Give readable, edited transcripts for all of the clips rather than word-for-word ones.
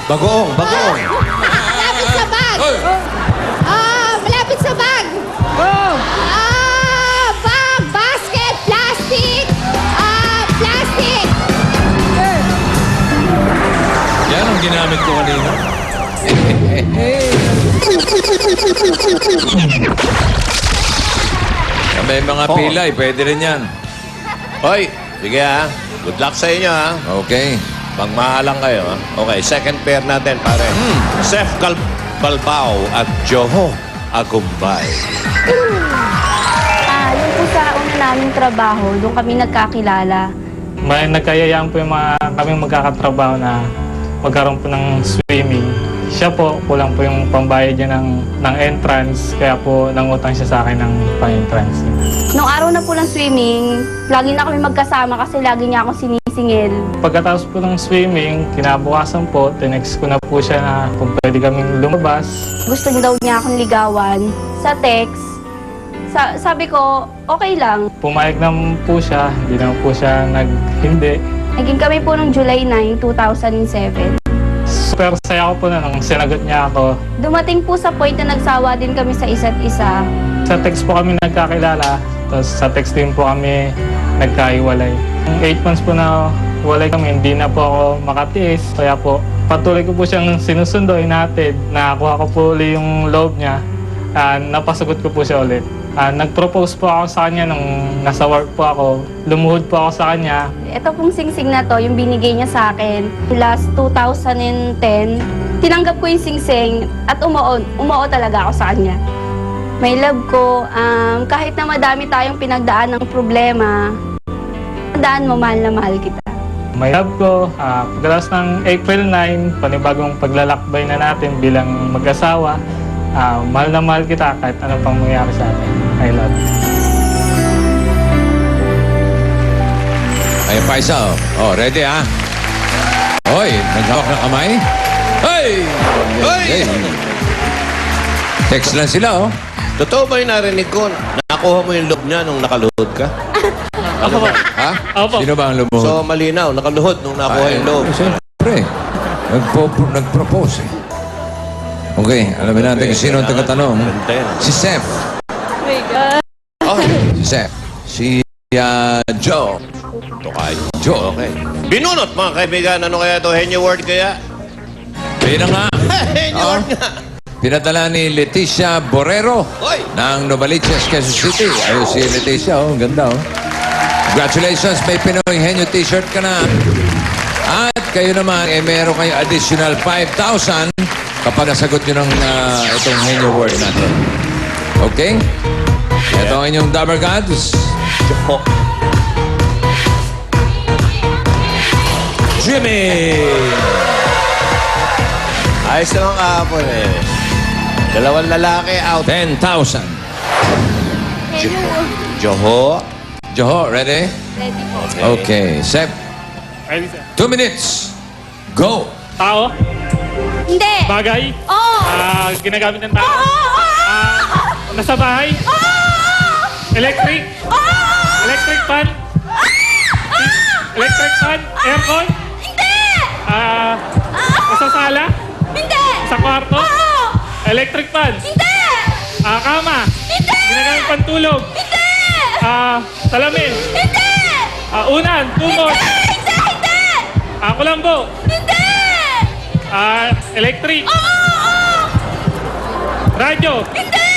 Bagoong, bagoong. Malapit sa bag. Hoy! Malapit sa bag. Bag, basket, plastic. Plastic. Yan ang ginamit ko kanina. May mga pilay, pwede rin yan. Hoy, sige ha. Good luck sa inyo ha. Okay. Pagmahalang kayo ha. Okay, second pair natin pare. Seth Balbao at Joho Agumbay. Yun po sa una naming trabaho, doon kami nagkakilala. May nagkayayaan po yung mga kaming magkakatrabaho na magkaroon po ng swimming. Siya po, kulang po yung pambayad niya ng entrance, kaya po nangutang siya sa akin ng pang-entrance. Nung araw na po ng swimming, lagi na kami magkasama kasi lagi niya akong sinisingil. Pagkatapos po ng swimming, kinabukasan po, tinext ko na po siya na kung pwede kaming lumabas. Gusto niya daw niya akong ligawan sa text. Sabi ko, okay lang. Pumayag naman po siya, hindi naman po siya hindi. Naging kami po noong July 9, 2007. Super saya ko po na nung sinagot niya ako. Dumating po sa point na nagsawa din kami sa isa't isa. Sa text po kami nagkakilala, tapos sa text din po kami nagkaiwalay. Yung 8 months po na walay kami, hindi na po ako makatiis. Kaya po, patuloy ko po siyang sinusundo, inatid. Nakakuha ko po uli yung loob niya. Napasagot ko po siya ulit. Nag-propose po ako sa kanya nung nasa work po ako. Lumuhod po ako sa kanya. Ito pong singsing na to, yung binigay niya sa akin. Last 2010, tinanggap ko yung singsing at umuo talaga ako sa kanya. May love ko, kahit na madami tayong pinagdaan ng problema, daan mo, mahal na mahal kita. May love ko, pagkatapos ng April 9, panibagong paglalakbay na natin bilang mag-asawa. Mahal na mahal kita kahit ano pang mangyari sa atin. I love you. Ayun pa isa, oh. Oh, ready, ha? Hoy, naghawak ng kamay. Hoy! Hoy! Text lang sila, oh. Totoo ba yung narinig ko? Nakuha mo yung loob niya nung nakaluhod ka? Ano ba? Ha? Opo. Sino ba ang lumuhod? So malinaw, nakaluhod nung nakuha yung loob. Siyempre. Nag-propose, eh. Okay, alamin natin kung sino ang tagatanong. Si Seth. Oh my God. Oh, Si Seth. Si Joe. Tokay. Joe. Okay. Binunot mga kaibigan. Ano kaya ito? Henyo word kaya? Ayun na nga. Henyo Oo. word nga. Pinadala ni Leticia Borrero Hoy! ng Novaliches, Quezon City. Ayun si Leticia, oh. Ang ganda, oh. Congratulations, may Pinoy Henyo t-shirt ka na. At kayo naman, meron kayo additional 5,000 kapag nasagot nyo ng itong Henyo word natin. Okay? Ito ang inyong Dabber Gods. Jimmy! Ayos naman kahapon eh. Dalawang lalaki out. 10,000. Joho. Joho, ready? Ready po. Okay. Sep, Ready, sir? 2 minutes. Go! Tao? Hindi. Bagay? Oo. Ginagamit ng tao? Oo. Nasa bahay? Electric? Electric fan? Electric fan? Aircon? Hindi. Nasa sala? Hindi. Sa kwarto? Electric fan? Hindi. Kama? Hindi. Ginagamit pantulog? Hindi. Salamin? Hindi. Unan? Tumor? Hindi. Hindi. Kulambo? Hindi. Electric? Oo. Radyo? Hindi.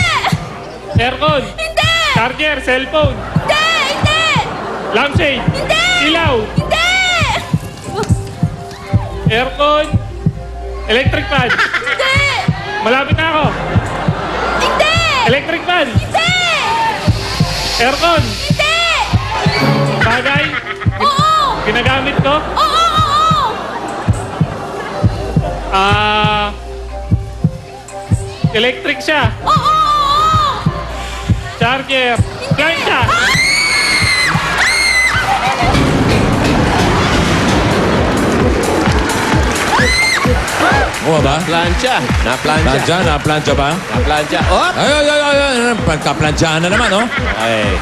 Aircon? Hindi. Charger? Cellphone? Hindi. Hindi. Lampshade? Hindi. Ilaw? Hindi. Aircon? Electric fan? Hindi. Malapit na ako. Hindi. Electric fan? Hindi. Aircon? Hindi. Bagay? Oo. Ginagamit ko? Oo. Electric siya. Oo. Charger. Plancha. Oo ba? Plancha. Na-plancha. Plancha? Na-plancha ba? Na-plancha. Oh! Ay, ay, ay, ay, ay. Pagka-planchahan na naman, oh. Okay.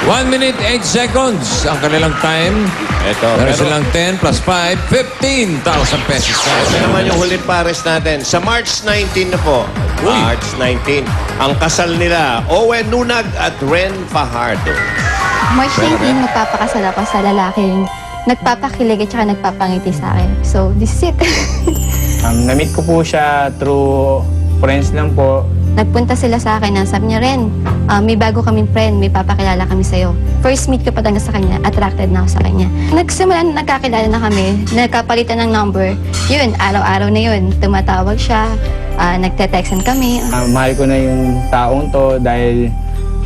1 minute, 8 seconds ang kanilang time. Ito. Meron Pero silang 10 plus 5, 15,000 pesos. ito naman yung huling pares natin. Sa March 19 na po. March 19. Ang kasal nila, Owen Nunag at Ren Fajardo. March 19, magpapakasal ako sa lalaking nagpapakilig at saka nagpapangiti sa akin. So, this is it. Na-meet ko po siya through friends lang po. Nagpunta sila sa akin na sabi niya, Ren, may bago kaming friend, may papakilala kami sa'yo. First meet ko pa talaga sa kanya, attracted na ako sa kanya. Nagsimula na nagkakilala na kami, nagkapalitan ng number. Yun, araw-araw na yun, tumatawag siya, nagte-textan kami. Mahal ko na yung taong to dahil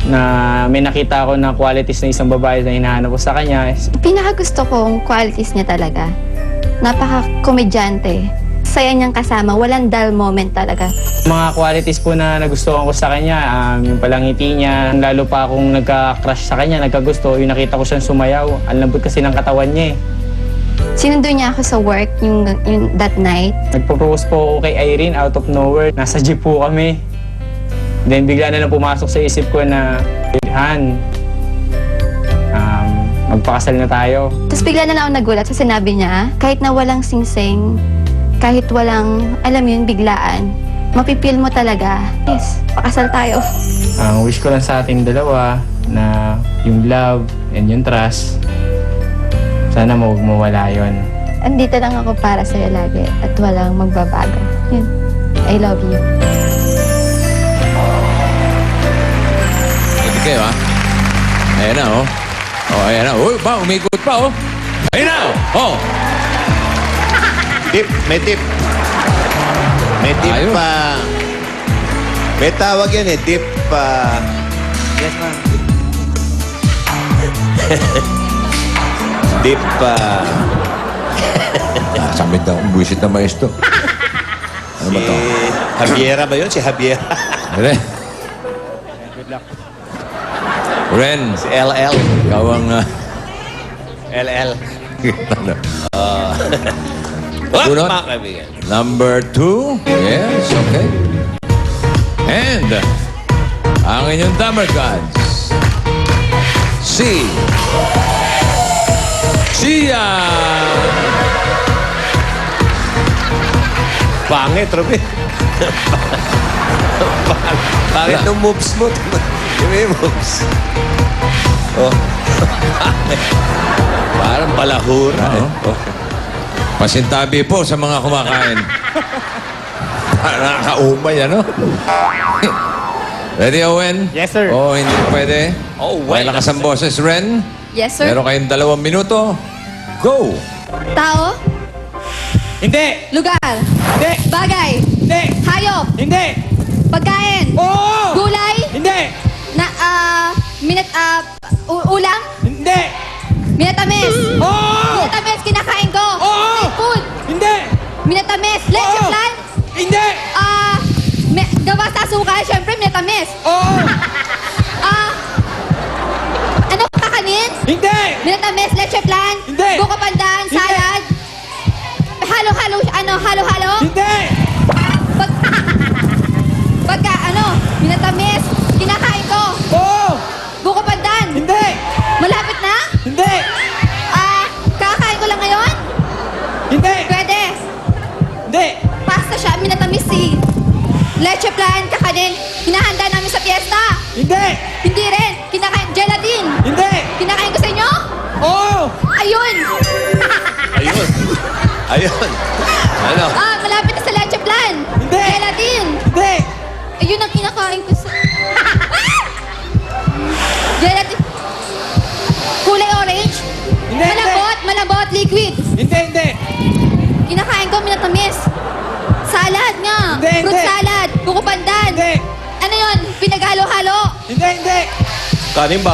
na may nakita ako na qualities ng isang babae na hinahanap ko sa kanya. Pinakagusto kong qualities niya talaga, napaka-komedyante. Saya niyang kasama, walang dull moment talaga. Mga qualities po na nagustuhan ko sa kanya, yung palangiti niya, lalo pa akong nagka-crush sa kanya, nagkagusto, yung nakita ko siyang sumayaw. Ang lambot kasi ng katawan niya eh. Sinundo niya ako sa work yung that night. Nagpo-propose po ako kay Irene out of nowhere. Nasa jeep po kami. Then bigla na lang pumasok sa isip ko na, Han, magpakasal na tayo. Tapos bigla na lang ako nagulat sa sinabi niya, kahit na walang singsing, kahit walang, alam yun, biglaan, mapipil mo talaga, yes, pakasal tayo. Ang wish ko lang sa ating dalawa na yung love and yung trust, sana mawala yun. Andito lang ako para sa'yo lagi at walang magbabago. Yun. I love you. Hindi kayo, ha? Ayan na, oh. Oh, ayan na. Uy, ba, umikot pa, oh. Ayan na, oh. Tip, may tip. May tip Ayun. pa. May tawag yan eh, tip pa. Yes, ma'am. Tip pa. Sabi daw, buwisit na maestro. Ano ba to? Javiera ba yun? Si Javiera. Ren. Ren, Si LL. ikaw ang... LL. ano? What, Bunot? mga kaibigan? Number 2. Yes, okay. And ang inyong Dumber Gods, si Sia. Pangit, Robin. Pangit ng moves mo. May moves. Oh. Parang balahura. Oo. Oh. Pasintabi po sa mga kumakain. Nakakaumay, ano? Ready, Owen? Yes, sir. Oh, hindi pwede. Oh, May lakas ang boses, Ren. Yes, sir. Meron kayong 2 minuto. Go! Tao, Hindi! lugar, Hindi! bagay, Hindi! hayop, Hindi! pagkain, Oo! gulay, Hindi! ulam, Hindi! minatamis, Oo! minatamis, kinakain ko, Oo! food, Hindi! minatamis, leche Oo! plan, Hindi! gawa sa asukal, syempre minatamis, Oo! ano kakanin? Hindi! Minatamis, leche plan, Hindi. buko pandan, Hindi. salad, halo-halo, Hindi! pagka, minatamis, kinakain ko, Oo! buko pandan, Hindi! malapit na, Hindi! kakain ko lang ngayon, Hindi! pwede, Hindi! pasta siya, minatamis si leche plan, kakanin, hinahanda namin sa fiesta, Hindi! hindi rin, kinakain, gelatin, Hindi! kinakain ko sa inyo, Oo! ayun, Ayun. Ayun. Ano? malapit na sa leche plan, Hindi. gelatin, Hindi! ayun ang kinakain ko sa... Gelatin. Kulay orange. Hindi, Malambot, liquid. Hindi! Kinakain ko, minatamis. Salad nga. Hindi, Fruit hindi. salad. Buko pandan. Hindi! Ano yun? Pinaghalo-halo. Hindi! Kanin ba?